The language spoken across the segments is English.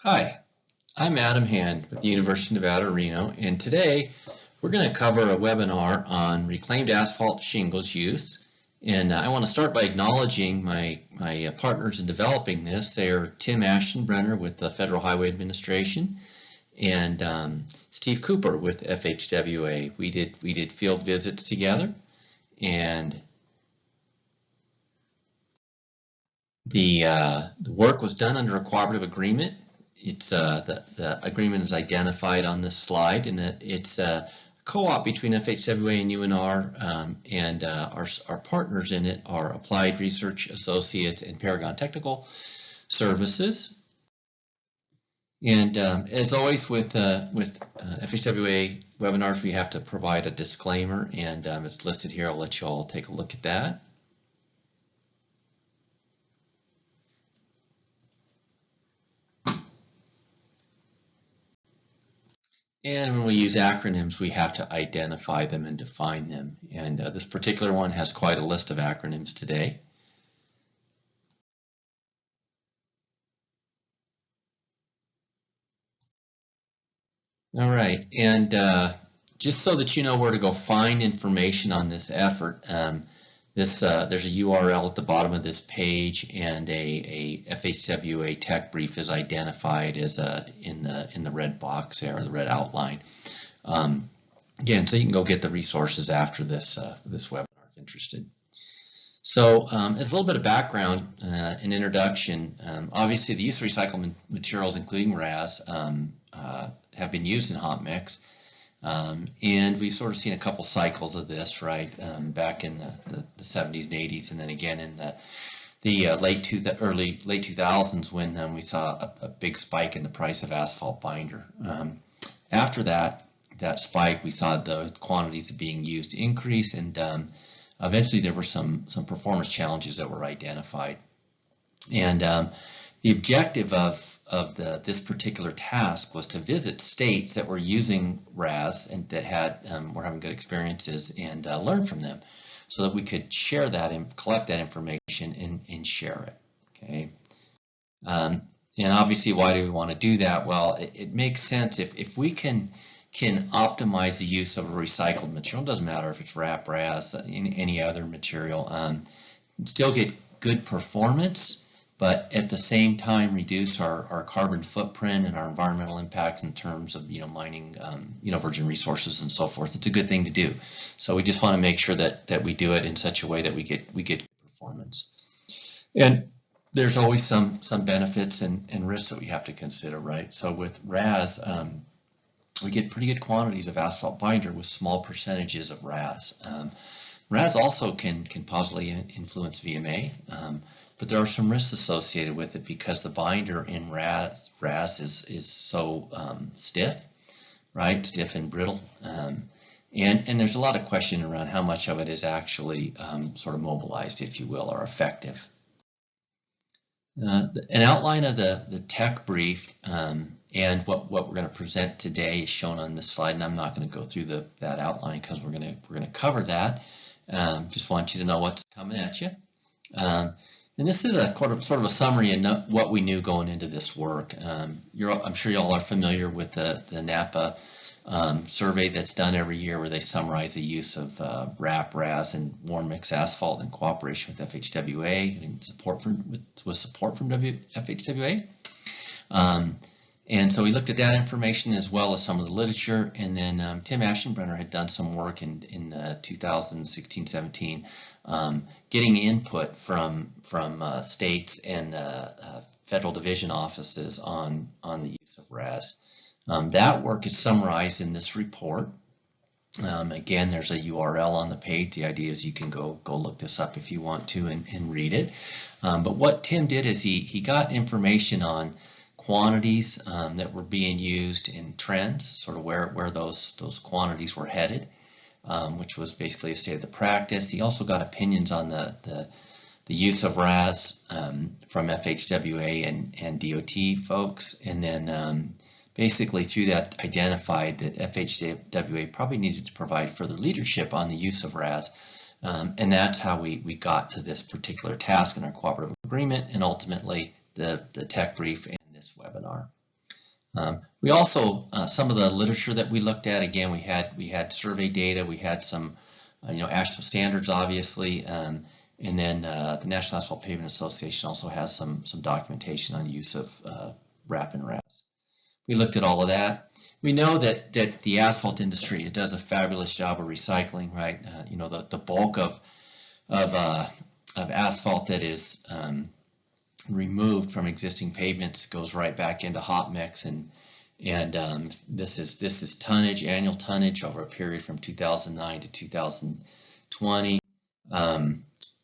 Hi, I'm Adam Hand with the University of Nevada, Reno, and today we're going to cover a webinar on reclaimed asphalt shingles use. And I want to start by acknowledging my partners in developing this. They are Tim Ashton-Brenner with the Federal Highway Administration and Steve Cooper with FHWA. We did field visits together, and the work was done under a cooperative agreement. It's the agreement is identified on this slide, and it's a co-op between FHWA and UNR, and our partners in it are Applied Research Associates and Paragon Technical Services. And as always with FHWA webinars, we have to provide a disclaimer, and it's listed here. I'll let you all take a look at that. And when we use acronyms, we have to identify them and define them. And this particular one has quite a list of acronyms today. All right, and just so that you know where to go find information on this effort, there's a URL at the bottom of this page, and a FHWA tech brief is identified as in the red box there, or the red outline. Again, so you can go get the resources after this webinar if interested. So as a little bit of background, an introduction, obviously the use of recycled materials, including RAS, have been used in hot mix. And we've sort of seen a couple cycles of this, right? Back in the 70s and 80s, and then again in the late 2000s when we saw a big spike in the price of asphalt binder. After that spike, we saw the quantities being used increase, and eventually there were some performance challenges that were identified. And the objective of this particular task was to visit states that were using RAS and that were having good experiences, and learn from them so that we could share that and collect that information and share it. Okay. And obviously, why do we want to do that? Well, it makes sense if we can optimize the use of a recycled material. It doesn't matter if it's RAP, RAS, any other material, still get good performance, but at the same time reduce our carbon footprint and our environmental impacts in terms of mining virgin resources and so forth. It's a good thing to do. So we just want to make sure that we do it in such a way that we get good performance. And there's always some benefits and risks that we have to consider, right? So with RAS, we get pretty good quantities of asphalt binder with small percentages of RAS. RAS also can positively influence VMA. But there are some risks associated with it because the binder in RAS is so stiff, right? Stiff and brittle. And there's a lot of question around how much of it is actually sort of mobilized, if you will, or effective. An outline of the tech brief and what we're going to present today is shown on this slide, and I'm not going to go through that outline because we're going to cover that. Just want you to know what's coming at you. And this is sort of a summary of what we knew going into this work. I'm sure you all are familiar with the NAPA survey that's done every year, where they summarize the use of RAP, RAS, and warm mix asphalt in cooperation with FHWA and with support from FHWA. And so we looked at that information as well as some of the literature, and then Tim Ashton-Brenner had done some work in 2016-17, getting input from states and federal division offices on the use of RAS. That work is summarized in this report. Again, there's a URL on the page. The idea is you can go look this up if you want to and read it. But what Tim did is he got information on quantities that were being used in trends, sort of where those quantities were headed, which was basically a state of the practice. He also got opinions on the use of RAS from FHWA and DOT folks, and then basically through that identified that FHWA probably needed to provide further leadership on the use of RAS. And that's how we got to this particular task in our cooperative agreement, and ultimately the tech brief and this webinar. We also, some of the literature that we looked at, again, we had survey data, we had some, AASHTO standards, obviously, and then the National Asphalt Pavement Association also has some documentation on use of RAP and RAS. We looked at all of that. We know that the asphalt industry, it does a fabulous job of recycling, right? The bulk of asphalt that is removed from existing pavements goes right back into hot mix, and this is tonnage, annual tonnage over a period from 2009 to 2020.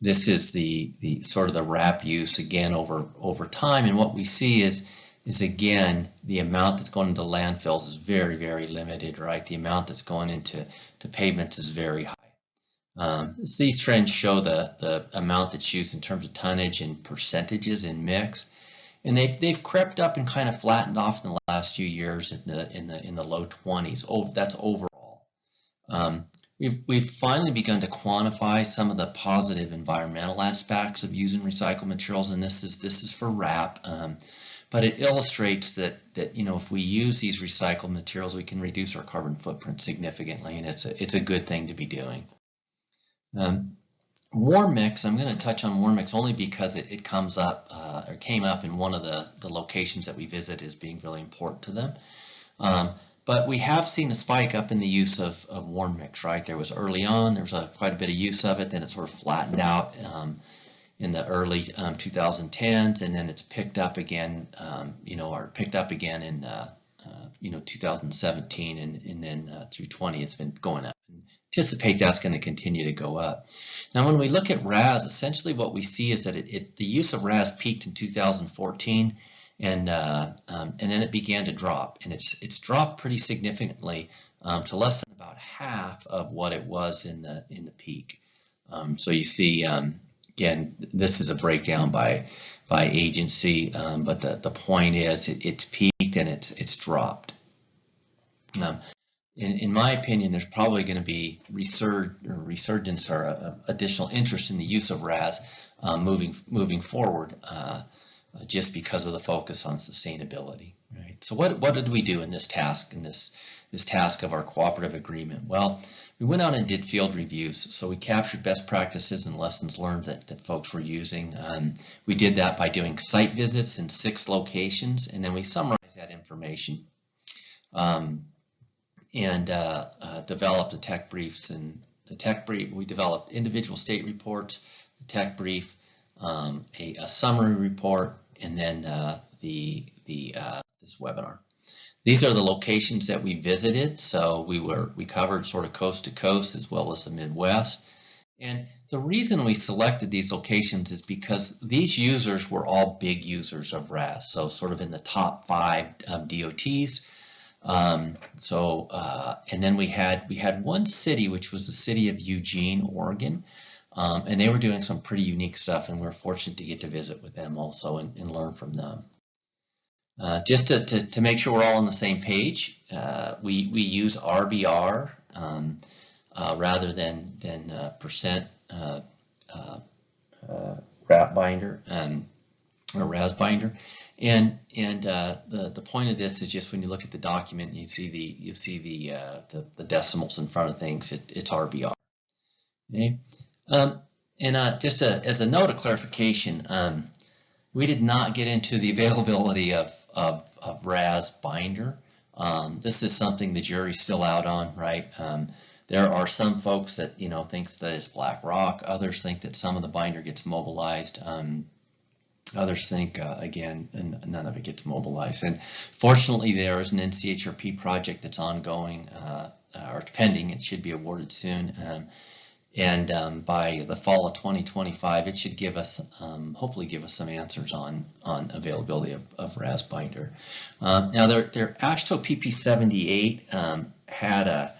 This is the sort of the RAP use again over time, and what we see is again the amount that's going into landfills is very, very limited, right? The amount that's going into pavements is very high. These trends show the amount that's used in terms of tonnage and percentages in mix, and they've crept up and kind of flattened off in the last few years in the low 20s. That's overall. We've finally begun to quantify some of the positive environmental aspects of using recycled materials, and this is for RAP. But it illustrates that if we use these recycled materials, we can reduce our carbon footprint significantly, and it's a good thing to be doing. Warm mix, I'm going to touch on warm mix only because it comes up or came up in one of the locations that we visit as being really important to them. But we have seen a spike up in the use of warm mix, right? There was early on, there was quite a bit of use of it, then it sort of flattened out in the early 2010s, and then it's picked up again, picked up again in 2017, and then through 20 it's been going up. Anticipate that's going to continue to go up. Now, when we look at RAS, essentially what we see is that the use of RAS peaked in 2014, and then it began to drop, and it's dropped pretty significantly to less than about half of what it was in the peak. So you see, again, this is a breakdown by agency, but the point is it's peaked and it's dropped. In my opinion, there's probably going to be resurgence or additional interest in the use of RAS moving forward, just because of the focus on sustainability. Right. So what did we do in this task, this task of our cooperative agreement? Well, we went out and did field reviews. So we captured best practices and lessons learned that folks were using. We did that by doing site visits in 6 locations, and then we summarized that information. And developed the tech briefs. And the tech brief, we developed individual state reports, the tech brief, a summary report, and then this webinar. These are the locations that we visited. So we covered sort of coast to coast as well as the Midwest. And the reason we selected these locations is because these users were all big users of RAS, so sort of in the top 5 DOTs. And then we had one city, which was the city of Eugene, Oregon, and they were doing some pretty unique stuff, and we were fortunate to get to visit with them also and learn from them. Just to make sure we're all on the same page, we use RBR rather than percent RAP binder or RAS binder. And the point of this is just when you look at the document, you see the decimals in front of things. It's RBR. Okay. Just as a note of clarification, we did not get into the availability of RAS binder. This is something the jury's still out on, right? There are some folks that thinks that it's black rock. Others think that some of the binder gets mobilized. Others think, again, none of it gets mobilized. And fortunately, there is an NCHRP project that's ongoing or pending. It should be awarded soon. And by the fall of 2025, it should give us, hopefully give us some answers on availability of RAS binder. Now, their AASHTO PP78 had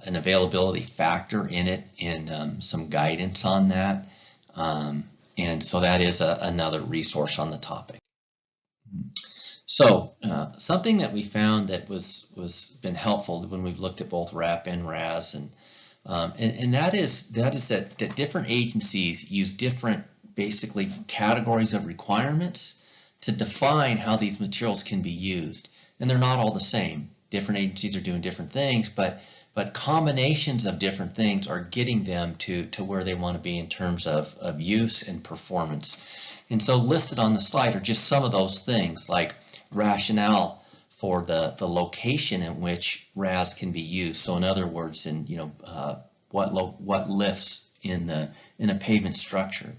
an availability factor in it and some guidance on that. And so that is another resource on the topic. So something that we found that was been helpful when we've looked at both RAP and RAS, and that is that different agencies use different basically categories of requirements to define how these materials can be used. And they're not all the same. Different agencies are doing different things, but combinations of different things are getting them to where they want to be in terms of use and performance. And so listed on the slide are just some of those things, like rationale for the location in which RAS can be used. So in other words, what lifts in a pavement structure.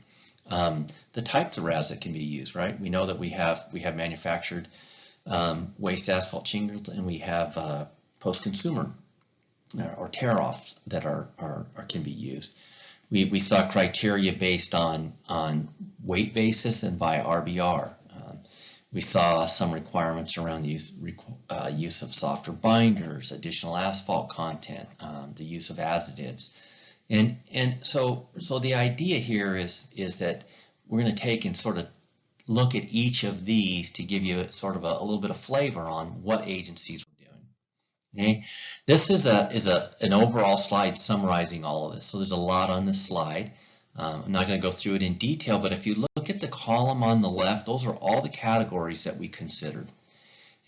The types of RAS that can be used, right? We know that we have manufactured waste asphalt shingles, and we have post-consumer or tear-offs that can be used. We saw criteria based on weight basis and by RBR. We saw some requirements around the use of softer binders, additional asphalt content, the use of additives. And so the idea here is that we're going to take and sort of look at each of these to give you sort of a little bit of flavor on what agencies we're doing. Okay, this is an overall slide summarizing all of this. So there's a lot on this slide. I'm not going to go through it in detail, but if you look at the column on the left, those are all the categories that we considered.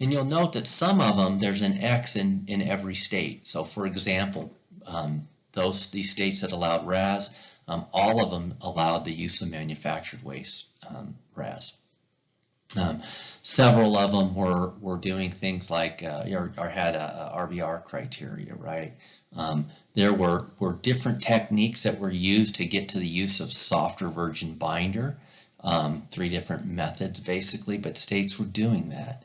And you'll note that some of them, there's an X in every state. So for example, these states that allowed RAS, all of them allowed the use of manufactured waste RAS. Several of them were doing things like or had a RBR criteria, right? There were different techniques that were used to get to the use of softer virgin binder, 3 different methods basically, but states were doing that.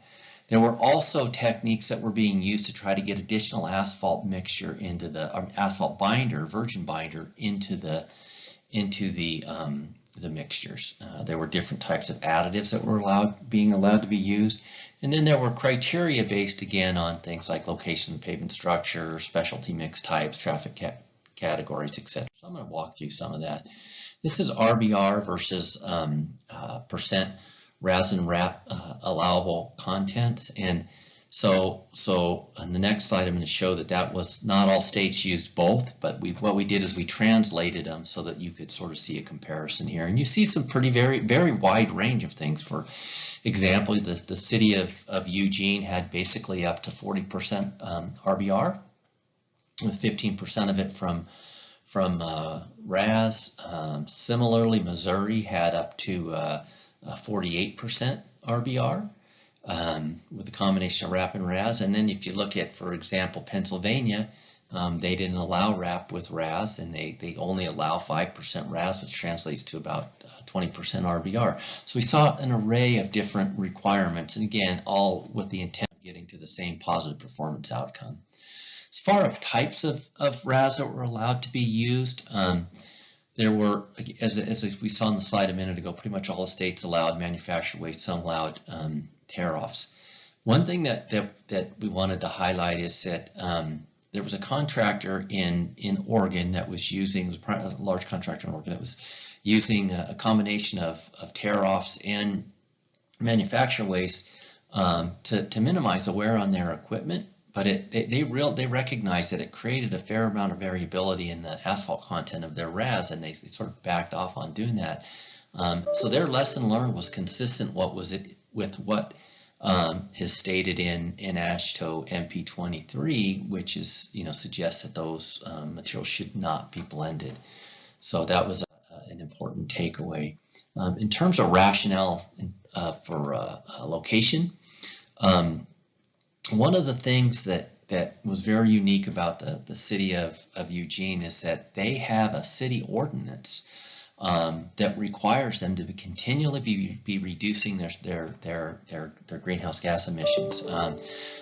There were also techniques that were being used to try to get additional asphalt mixture into the asphalt binder, virgin binder, into the mixtures. There were different types of additives that were being allowed to be used. And then there were criteria based again on things like location of the pavement structure, specialty mix types, traffic categories, etc. So I'm going to walk through some of that. This is RBR versus percent resin wrap allowable contents. And so on the next slide, I'm going to show that was not all states used both, but what we did is we translated them so that you could sort of see a comparison here. And you see some very wide range of things. For example, the city of Eugene had basically up to 40% RBR, with 15% of it from RAS. Similarly, Missouri had up to 48% RBR. With a combination of RAP and RAS. And then if you look at, for example, Pennsylvania, they didn't allow RAP with RAS, and they only allow 5% RAS, which translates to about 20% RBR. So we saw an array of different requirements, and again, all with the intent of getting to the same positive performance outcome. As far as types of RAS that were allowed to be used, there were, as we saw on the slide a minute ago, pretty much all the states allowed manufactured waste, some allowed tear-offs. One thing that we wanted to highlight is that there was a contractor in Oregon that was using, a large contractor in Oregon that was using a combination of tear-offs and manufactured waste to minimize the wear on their equipment. But they recognized that it created a fair amount of variability in the asphalt content of their RAS, and they sort of backed off on doing that. So their lesson learned was consistent with what is stated in AASHTO MP23, which is suggests that those materials should not be blended. So that was an important takeaway. In terms of rationale for location. One of the things that was very unique about the city of Eugene is that they have a city ordinance that requires them to continually be reducing their greenhouse gas emissions.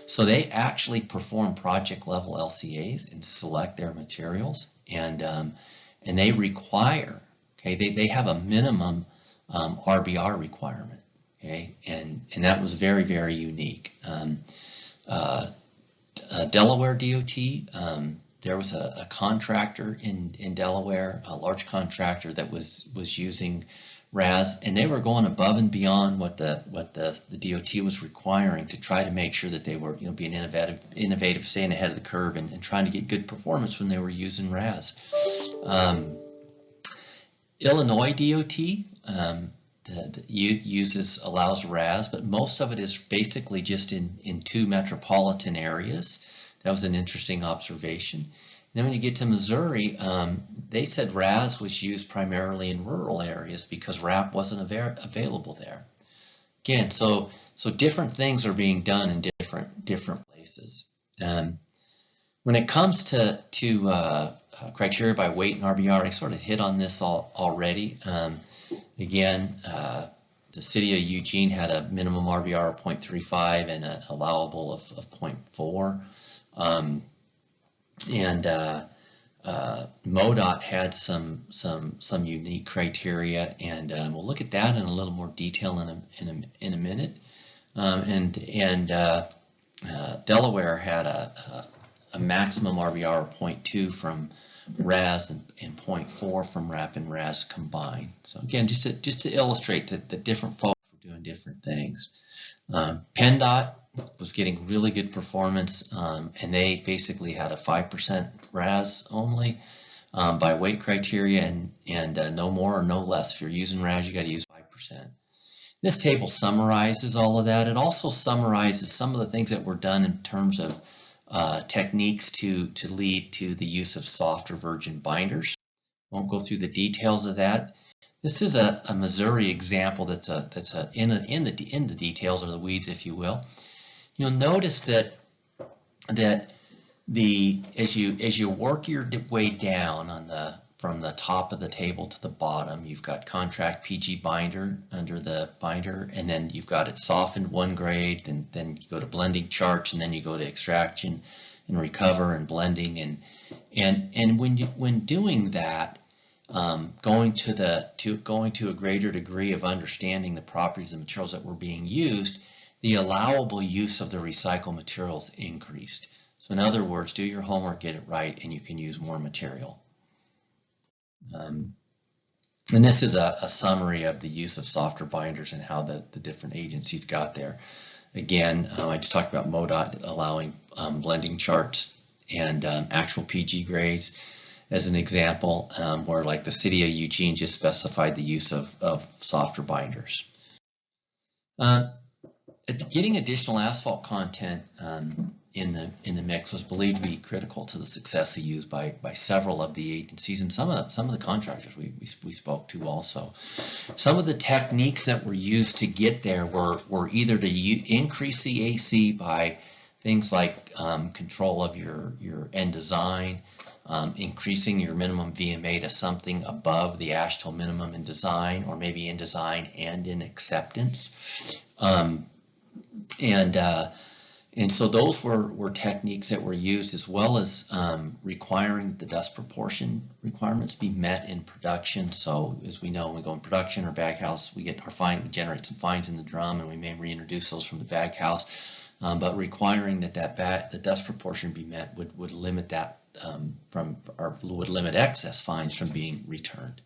So they actually perform project level LCAs and select their materials, and they require, they have a minimum RBR requirement, and that was very, very unique. Delaware DOT, there was a contractor in Delaware, a large contractor that was using RAS, and they were going above and beyond what the DOT was requiring to try to make sure that they were being innovative, staying ahead of the curve, and trying to get good performance when they were using RAS. Illinois DOT, allows RAS, but most of it is basically just in 2 metropolitan areas. That was an interesting observation. And then when you get to Missouri, they said RAS was used primarily in rural areas because RAP wasn't available there. Again, so different things are being done in different places. When it comes to criteria by weight and RBR, I sort of hit on this already. Again, the city of Eugene had a minimum RBR of 0.35 and an allowable of 0.4. MoDOT had some unique criteria, and we'll look at that in a little more detail in a minute. Delaware had a maximum RBR of 0.2 from RAS and 0.4 from RAP and RAS combined. So again, just to illustrate that the different folks were doing different things. PennDOT was getting really good performance, and they basically had a 5% RAS only by weight criteria, and no more or no less. If you're using RAS, you got to use 5%. This table summarizes all of that. It also summarizes some of the things that were done in terms of techniques to lead to the use of soft or virgin binders. Won't go through the details of that. This is a Missouri example that's in the details, or the weeds, if you will. You'll notice that as you work your way down from the top of the table to the bottom, you've got contract PG binder under the binder, and then you've got it softened 1 grade, and then you go to blending charts, and then you go to extraction and recover and blending, and when doing that, going to a greater degree of understanding the properties of the materials that were being used, the allowable use of the recycled materials increased. So in other words, do your homework, get it right, and you can use more material. And this is a summary of the use of softer binders and how the different agencies got there. Again, I just talked about MoDOT allowing blending charts and actual PG grades as an example, where like the city of Eugene just specified the use of softer binders. Getting additional asphalt content in the mix was believed to be critical to the success of use by several of the agencies and some of the contractors we spoke to also. Some of the techniques that were used to get there were either to increase the AC by things like control of your end design, increasing your minimum VMA to something above the AASHTO minimum in design, or maybe in design and in acceptance. And so those were techniques that were used, as well as requiring the dust proportion requirements be met in production. So as we know, when we go in production or baghouse, we generate some fines in the drum, and we may reintroduce those from the baghouse. But requiring the dust proportion be met would limit that would limit excess fines from being returned.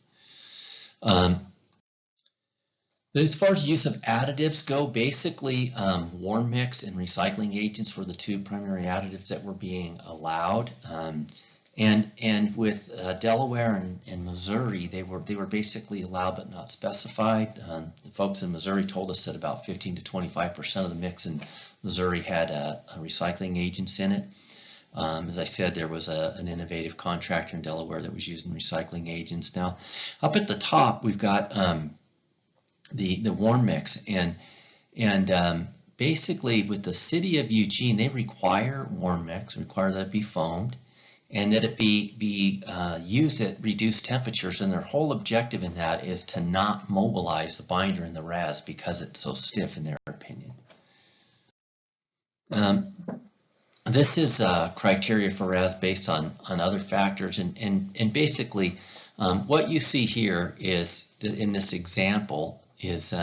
As far as use of additives go, basically warm mix and recycling agents were the 2 primary additives that were being allowed. And with Delaware and Missouri, they were basically allowed but not specified. The folks in Missouri told us that about 15 to 25% of the mix in Missouri had recycling agents in it. As I said, there was an innovative contractor in Delaware that was using recycling agents. Now, up at the top, we've got the warm mix, and basically with the city of Eugene, they require warm mix, require that it be foamed, and that it be used at reduced temperatures. And their whole objective in that is to not mobilize the binder in the RAS because it's so stiff, in their opinion. This is criteria for RAS based on other factors, and basically what you see here is in this example is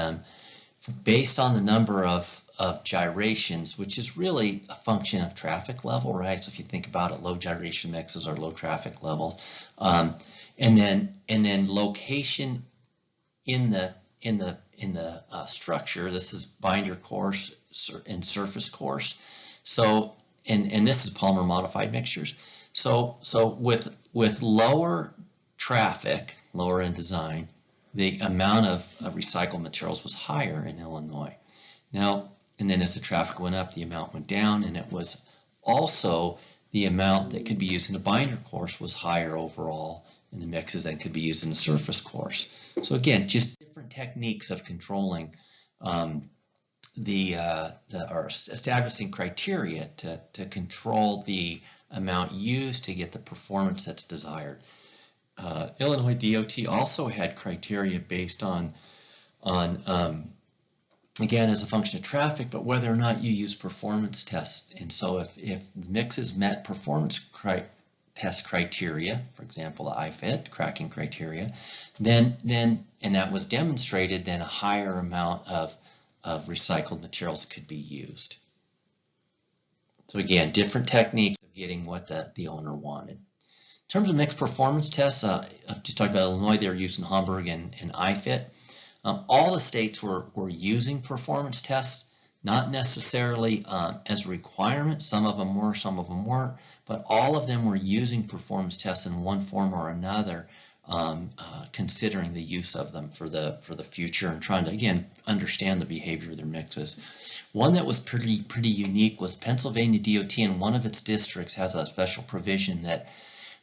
based on the number of gyrations, which is really a function of traffic level, right? So if you think about it, low gyration mixes are low traffic levels, and then location in the structure. This is binder course and surface course. So and this is polymer modified mixtures. So with lower traffic, lower in design, the amount of recycled materials was higher in Illinois. Now, and then as the traffic went up, the amount went down, and it was also the amount that could be used in the binder course was higher overall in the mixes than could be used in the surface course. So again, just different techniques of controlling or establishing criteria to control the amount used to get the performance that's desired. Illinois DOT also had criteria based on again, as a function of traffic, but whether or not you use performance tests. And so if mixes met performance test criteria, for example, the IFIT cracking criteria, then and that was demonstrated, then a higher amount of recycled materials could be used. So again, different techniques of getting what the owner wanted. In terms of mixed performance tests, I've just talked about Illinois, they were using Hamburg and IFIT. All the states were using performance tests, not necessarily as a requirement. Some of them were, some of them weren't, but all of them were using performance tests in one form or another, considering the use of them for the future and trying to, again, understand the behavior of their mixes. One that was pretty unique was Pennsylvania DOT, and one of its districts has a special provision that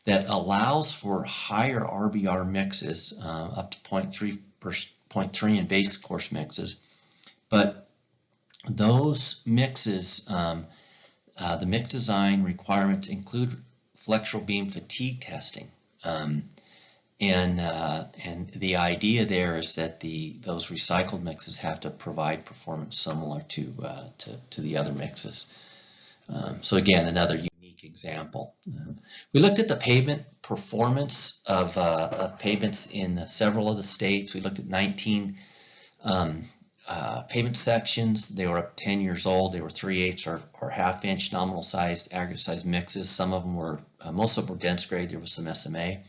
allows for higher RBR mixes, up to 0.3 in base course mixes, but those mixes, the mix design requirements include flexural beam fatigue testing, and the idea there is that those recycled mixes have to provide performance similar to the other mixes. So again, another unique example. We looked at the pavement performance of pavements in several of the states. We looked at 19 pavement sections. They were up 10 years old. They were 3/8 or half-inch nominal sized aggregate size mixes. Some of them were, most of them were dense grade. There was some SMA.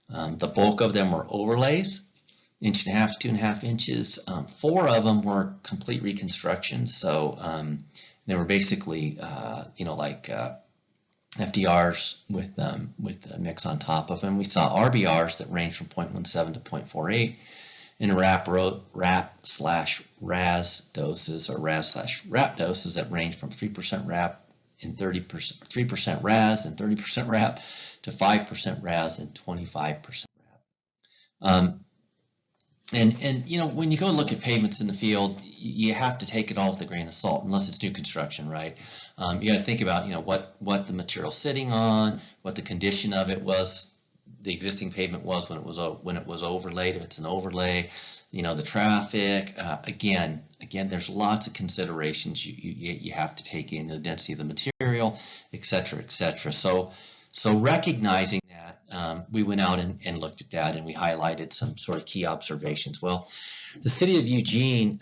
The bulk of them were overlays, 1.5 to 2.5 inches. 4 of them were complete reconstructions. So they were basically, like FDRs with a mix on top of them. We saw RBRs that range from 0.17 to 0.48, and RAP/RAS doses, or RAS/RAP doses that range from 3% RAP and 3% RAS and 30% RAP to 5% RAS and 25% RAP. And when you go look at pavements in the field, you have to take it all with a grain of salt, unless it's new construction, right? You got to think about what the material's sitting on, what the condition of it was, the existing pavement was when it was overlaid, if it's an overlay, the traffic. Again, there's lots of considerations you have to take in, the density of the material, et cetera, et cetera. So recognizing that, we went out and looked at that, and we highlighted some sort of key observations. Well, the city of Eugene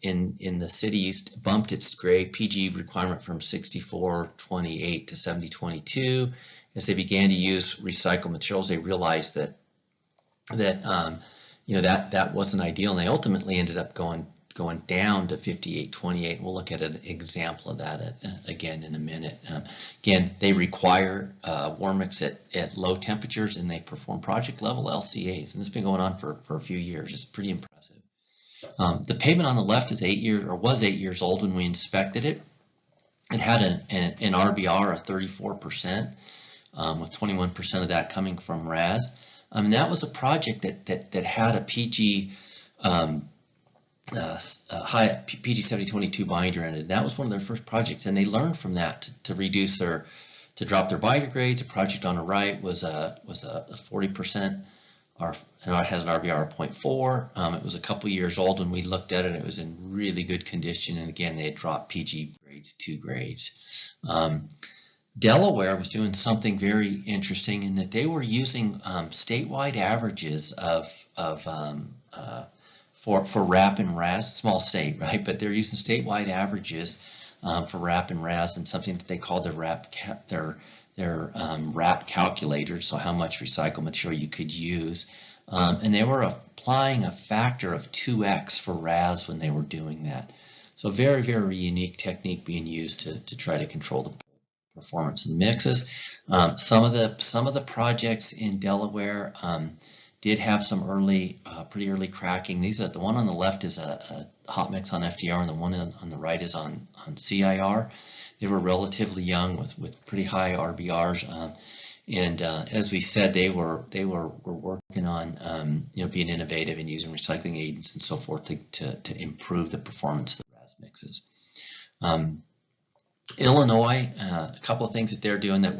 in the city east bumped its grade PG requirement from 6428 to 7022. As they began to use recycled materials, they realized that wasn't ideal, and they ultimately ended up going down to 5828. We'll look at an example of that again in a minute. Again, they require warm mix at low temperatures, and they perform project level LCAs, and this has been going on for a few years. It's pretty impressive. The pavement on the left is 8 years old when we inspected it. It had an RBR of 34%, with 21% of that coming from RAS. That was a project that had a PG high PG 7022 binder in it. That was one of their first projects, and they learned from that to drop their binder grades. The project on the right was a 40%, and it has an RBR of 0.4. It was a couple years old when we looked at it. It was in really good condition, and again, they had dropped PG grades 2 grades. Delaware was doing something very interesting in that they were using statewide averages for RAP and RAS, small state, right? But they're using statewide averages for RAP and RAS, and something that they called their RAP calculator, so how much recycled material you could use. And they were applying a factor of 2x for RAS when they were doing that. So very, very unique technique being used to try to control the performance of the mixes. Some of the projects in Delaware did have some pretty early cracking. The one on the left is a hot mix on FDR, and the one on the right is on CIR. They were relatively young with pretty high RBRs, and as we said, they were working on being innovative and using recycling agents and so forth to improve the performance of the RAS mixes. Illinois, a couple of things that they're doing that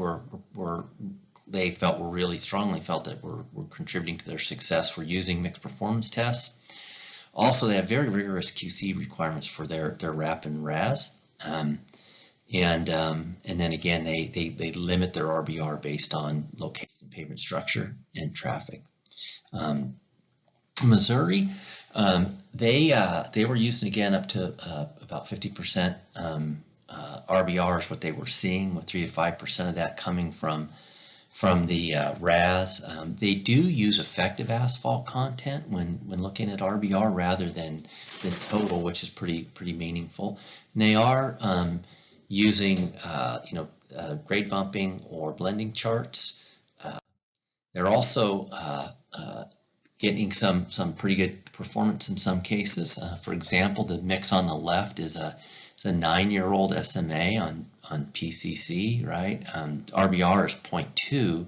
they felt were really strongly felt that were contributing to their success were using mixed performance tests. Also, they have very rigorous QC requirements for their RAP and RAS. And then again, they limit their RBR based on location, pavement structure, and traffic. Missouri, they were using again up to about 50% RBR is what they were seeing, with 3 to 5% of that coming from the RAS. They do use effective asphalt content when looking at RBR rather than total, which is pretty meaningful. And they are using grade bumping or blending charts. They're also getting some pretty good performance in some cases. For example, the mix on the left is a 9-year-old SMA on PCC, right? RBR is 0.2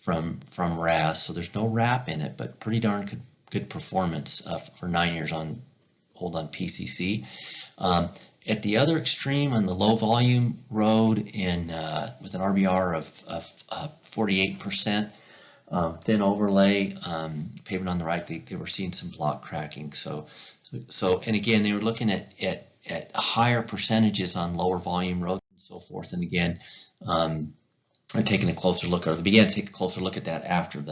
from RAS, so there's no RAP in it, but pretty darn good performance for 9 years old on PCC. At the other extreme, on the low volume road with an RBR of 48%, thin overlay, pavement on the right, they were seeing some block cracking. So and again, they were looking at higher percentages on lower volume roads and so forth. And again, they're taking a closer look, or they began to take a closer look at that after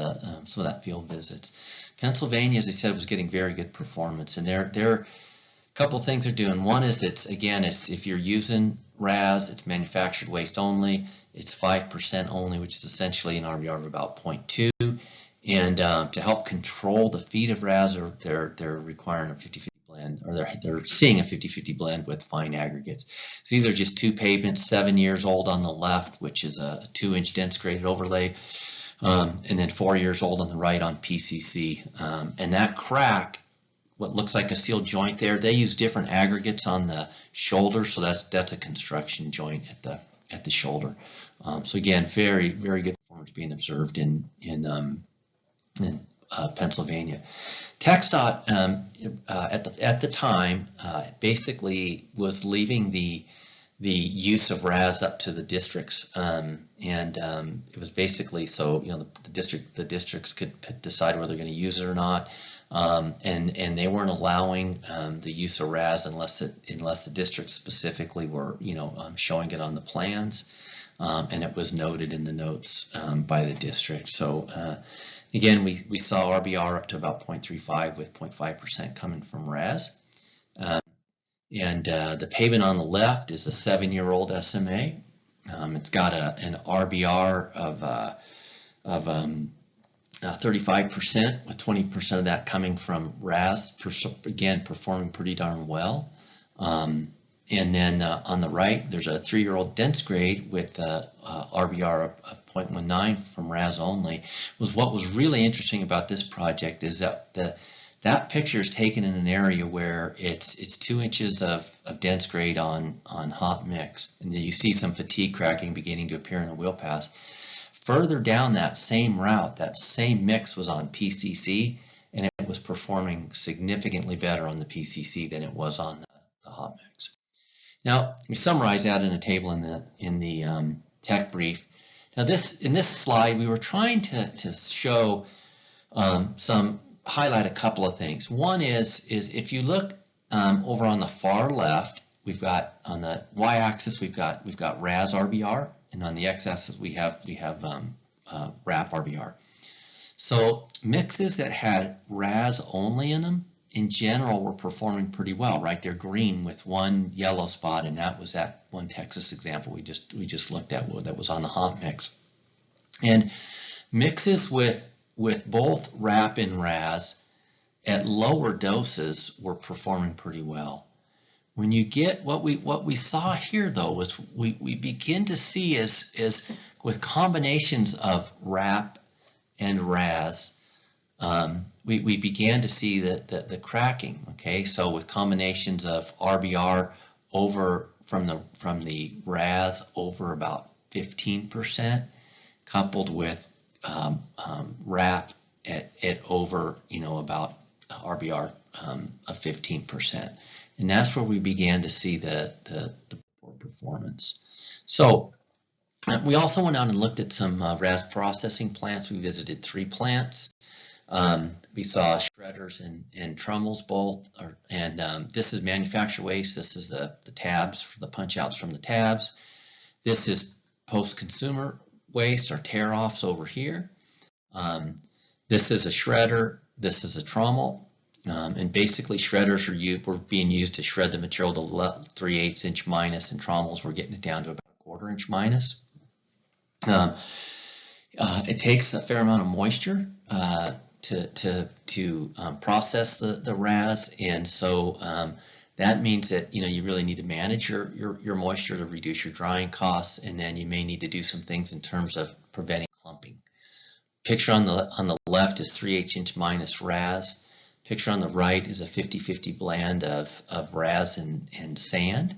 some of that field visits. Pennsylvania, as I said, was getting very good performance, and they're a couple things they're doing. One is it's if you're using RAS, it's manufactured waste only. It's 5% only, which is essentially an RBR of about 0.2. And to help control the feed of RAS, they're requiring a 50-50 blend, or they're seeing a 50-50 blend with fine aggregates. So these are just two pavements, 7 years old on the left, which is a 2-inch dense graded overlay, and then 4 years old on the right on PCC. And that crack, what looks like a sealed joint there, they use different aggregates on the shoulder, so that's a construction joint at the shoulder. So again, very good performance being observed in Pennsylvania. TxDOT at the time basically was leaving the use of RAS up to the districts, and it was basically so the districts could decide whether they're going to use it or not, and they weren't allowing the use of RAS unless the districts specifically were showing it on the plans, and it was noted in the notes by the district. So again, we saw RBR up to about 0.35 with 0.5% coming from RAS. And the pavement on the left is a 7-year-old SMA. It's got an RBR of 35% with 20% of that coming from RAS, again, performing pretty darn well. And then on the right, there's a 3-year-old dense grade with RBR of 0.19 from RAS only. What was really interesting about this project is that that picture is taken in an area where it's 2 inches of dense grade on hot mix, and then you see some fatigue cracking beginning to appear in the wheel pass. Further down that same route, that same mix was on PCC, and it was performing significantly better on the PCC than it was on the hot mix. Now, we summarize that in a table in the tech brief. Now, in this slide, we were trying to show highlight a couple of things. One is if you look over on the far left, we've got on the y-axis we've got RAS RBR, and on the x-axis we have RAP RBR. So mixes that had RAS only in them, in general, were performing pretty well, right? They're green with one yellow spot, and that was that one Texas example we just looked at that was on the hot mix. And mixes with both RAP and RAS at lower doses were performing pretty well. When you get what we saw here, though, was we begin to see is with combinations of RAP and RAS, we began to see the cracking. Okay, so with combinations of RBR over from the RAS over about 15%, coupled with RAP at over about RBR of 15%, and that's where we began to see the poor performance. So we also went out and looked at some RAS processing plants. We visited 3 plants. We saw shredders and trommels both, and this is manufacturer waste. This is the tabs for the punch outs from the tabs. This is post-consumer waste or tear-offs over here. This is a shredder. This is a trommel. And basically shredders were being used to shred the material to 3/8 inch minus, and trommels were getting it down to about 1/4 inch minus. It takes a fair amount of moisture to process the RAS, and so that means that you really need to manage your moisture to reduce your drying costs, and then you may need to do some things in terms of preventing clumping. Picture on the left is 3/8 inch minus RAS. Picture on the right is a 50-50 blend of RAS and sand.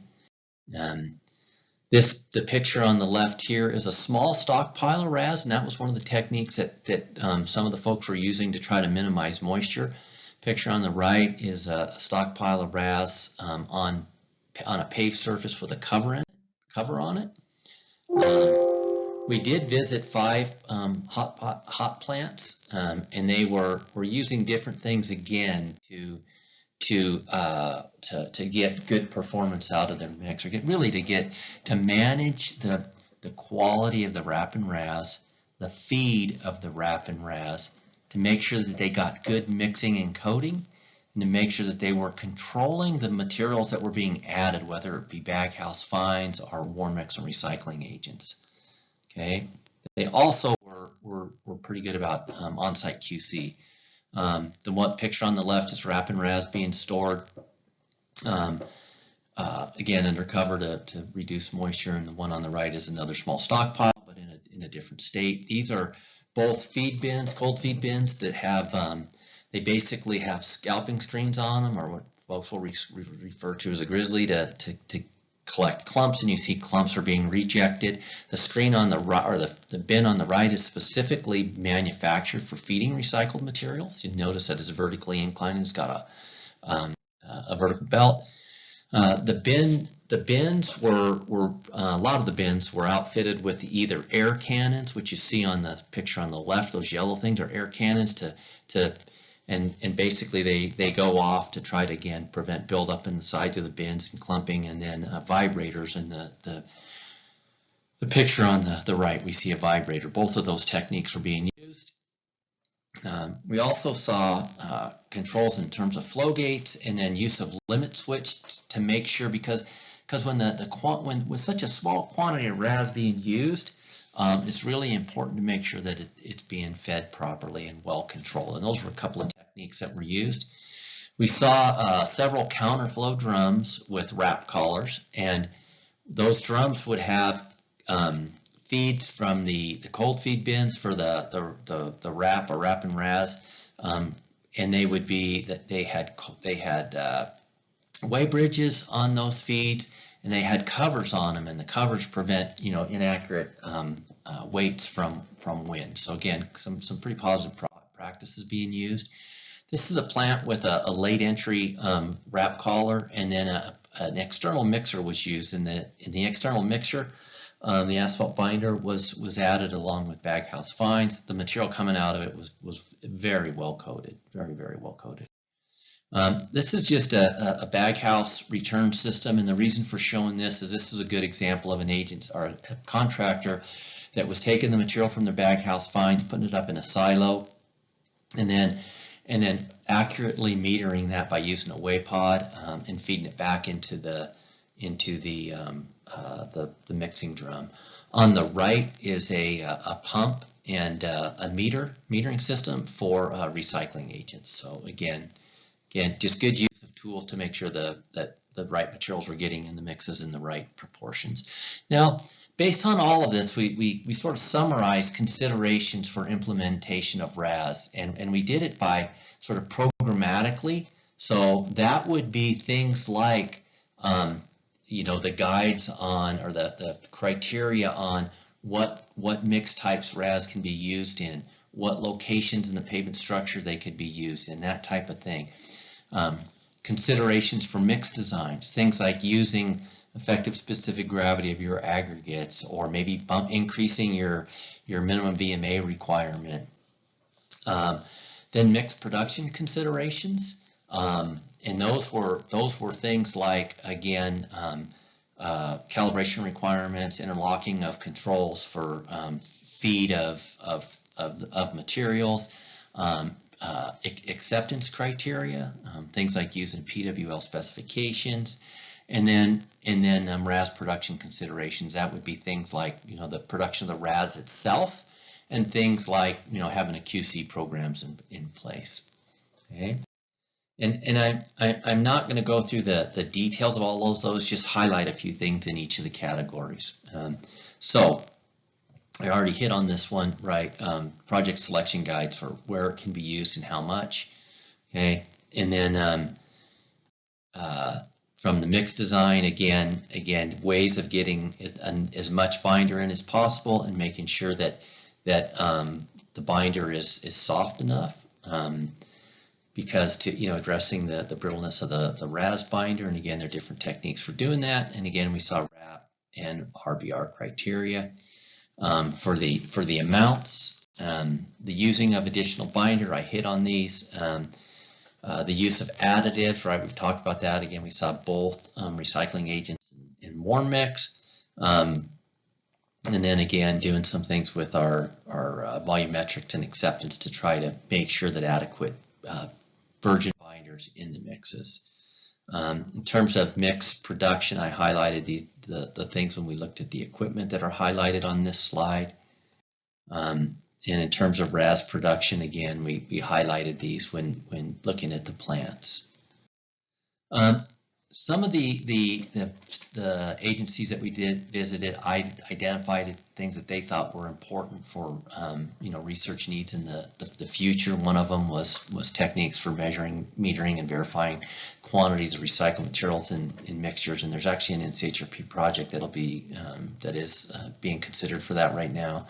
The picture on the left here is a small stockpile of RAS, and that was one of the techniques that some of the folks were using to try to minimize moisture. Picture on the right is a stockpile of RAS on a paved surface with a cover on it. We did visit 5 hot plants, and they were using different things again to get good performance out of their mix, or to manage the quality of the RAP and RAS, the feed of the RAP and RAS, to make sure that they got good mixing and coating, and to make sure that they were controlling the materials that were being added, whether it be baghouse fines or warm mix and recycling agents. Okay, they also were pretty good about on-site QC. The one picture on the left is RAP and RAS being stored again under cover to reduce moisture, and the one on the right is another small stockpile, but in a different state. These are both feed bins, cold feed bins that have they basically have scalping screens on them, or what folks will refer to as a grizzly, to collect clumps, and you see clumps are being rejected. The screen on the right, or the bin on the right, is specifically manufactured for feeding recycled materials. You notice that it's vertically inclined and it's got a vertical belt. The bins were a lot of the bins were outfitted with either air cannons, which you see on the picture on the left. Those yellow things are air cannons and basically they go off to try to, again, prevent buildup in the sides of the bins and clumping, and then vibrators in the picture on the right, we see a vibrator. Both of those techniques were being used. We also saw controls in terms of flow gates, and then use of limit switch to make sure, because when with such a small quantity of RAS being used, it's really important to make sure that it's being fed properly and well controlled. And those were a couple of techniques that were used. We saw several counterflow drums with RAP collars, and those drums would have feeds from the cold feed bins for the RAP or RAP and RAS, and they would be that they had weigh bridges on those feeds, and they had covers on them, and the covers prevent inaccurate weights from wind. So again, some pretty positive practices being used. This is a plant with a late entry RAP collar, and then an external mixer was used. In the external mixer, the asphalt binder was added along with baghouse fines. The material coming out of it was very well coated, very well coated. This is just a baghouse return system, and the reason for showing this is a good example of an agent or a contractor that was taking the material from the baghouse fines, putting it up in a silo, and then accurately metering that by using a weigh pod and feeding it back into the mixing drum. On the right is a pump and a metering system for recycling agents. So again, just good use of tools to make sure that the right materials we're getting in the mixes in the right proportions. Now, based on all of this, we sort of summarized considerations for implementation of RAS, and we did it by sort of programmatically. So that would be things like, you know, the guides on, or the criteria on what mix types RAS can be used in, what locations in the pavement structure they could be used in, that type of thing. Considerations for mix designs, things like using effective specific gravity of your aggregates, or maybe increasing your minimum VMA requirement. Then mix production considerations, and those were things like, again, calibration requirements, interlocking of controls for feed of materials, acceptance criteria, things like using PWL specifications, and then RAS production considerations. That would be things like, you know, the production of the RAS itself, and things like, you know, having a QC programs in place. Okay, and I'm not going to go through the details of all those, just highlight a few things in each of the categories. So I already hit on this one, right? Project selection guides for where it can be used and how much. Okay, and then from the mix design, again, ways of getting as much binder in as possible, and making sure that the binder is soft enough, because you know, addressing the brittleness of the RAS binder. And again, there are different techniques for doing that. And again, we saw RAP and RBR criteria. For the amounts, the using of additional binder, I hit on these. The use of additives, right? We've talked about that. Again, we saw both recycling agents and warm mix. And then again, doing some things with our volumetrics and acceptance to try to make sure that adequate virgin binders in the mixes. In terms of mix production, I highlighted the things when we looked at the equipment that are highlighted on this slide. And in terms of RAS production, again, we highlighted these when looking at the plants. Some of the agencies that we visited, I identified things that they thought were important for you know, research needs in the future. One of them was techniques for metering and verifying quantities of recycled materials in mixtures, and there's actually an NCHRP project that is being considered for that right now.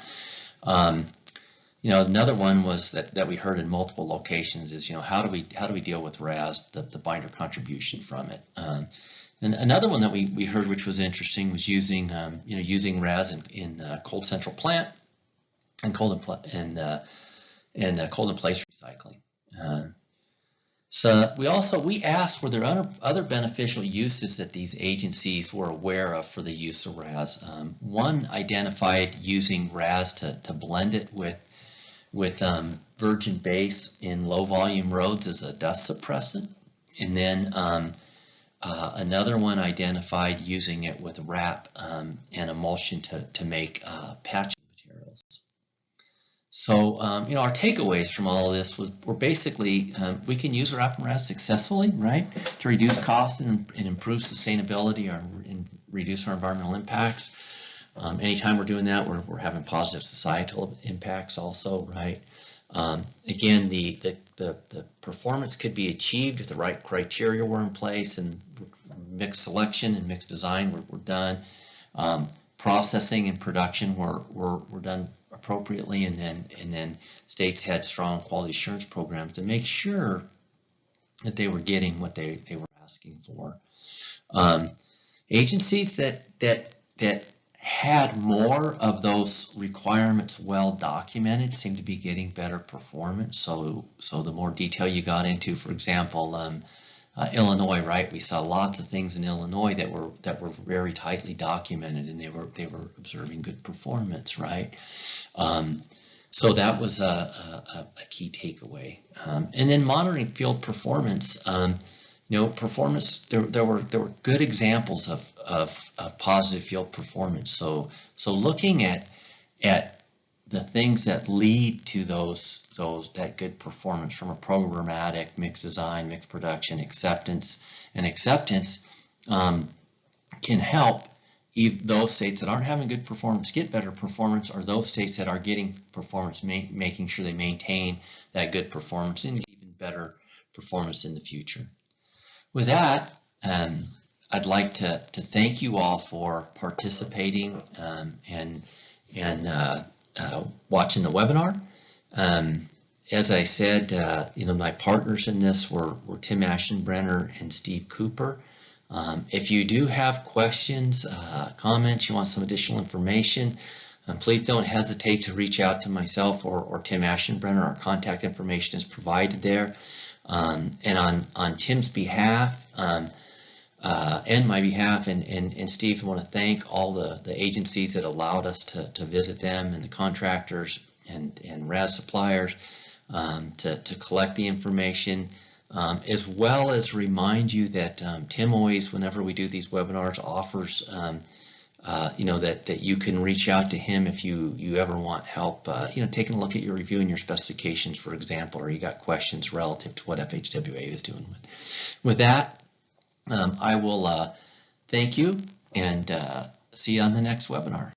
You know, another one was that we heard in multiple locations is, you know, how do we deal with RAS, the binder contribution from it. And another one that we heard, which was interesting, was using you know, using RAS in cold central plant and cold in place recycling. So we asked, were there other beneficial uses that these agencies were aware of for the use of RAS. One identified using RAS to blend it with virgin base in low volume roads as a dust suppressant, and then another one identified using it with wrap and emulsion to make patching materials. So you know, our takeaways from all of this were basically we can use wrap and RAS successfully, right, to reduce costs and improve sustainability and reduce our environmental impacts. Anytime we're doing that, we're having positive societal impacts also, right? Again, the performance could be achieved if the right criteria were in place, and mix selection and mix design were done. Processing and production were done appropriately, and then states had strong quality assurance programs to make sure that they were getting what they were asking for. Agencies that had more of those requirements well documented seem to be getting better performance. So the more detail you got into, for example, Illinois, right? We saw lots of things in Illinois that were very tightly documented, and they were observing good performance, right? So that was a key takeaway. And then monitoring field performance. You know, performance. There were good examples of positive field performance. So looking at the things that lead to that good performance from a programmatic mix design, mix production, acceptance can help those states that aren't having good performance get better performance, or those states that are getting performance, making sure they maintain that good performance and even better performance in the future. With that, I'd like to thank you all for participating and watching the webinar. As I said, my partners in this were Tim Aschenbrenner and Steve Cooper. If you do have questions, comments, you want some additional information, please don't hesitate to reach out to myself or Tim Aschenbrenner. Our contact information is provided there. And on Tim's behalf and my behalf and Steve, I want to thank all the agencies that allowed us to visit them, and the contractors and RAS suppliers to collect the information. As well as remind you that Tim always, whenever we do these webinars, offers that you can reach out to him if you ever want help, taking a look at your review and your specifications, for example, or you got questions relative to what FHWA is doing. With that, I will thank you and see you on the next webinar.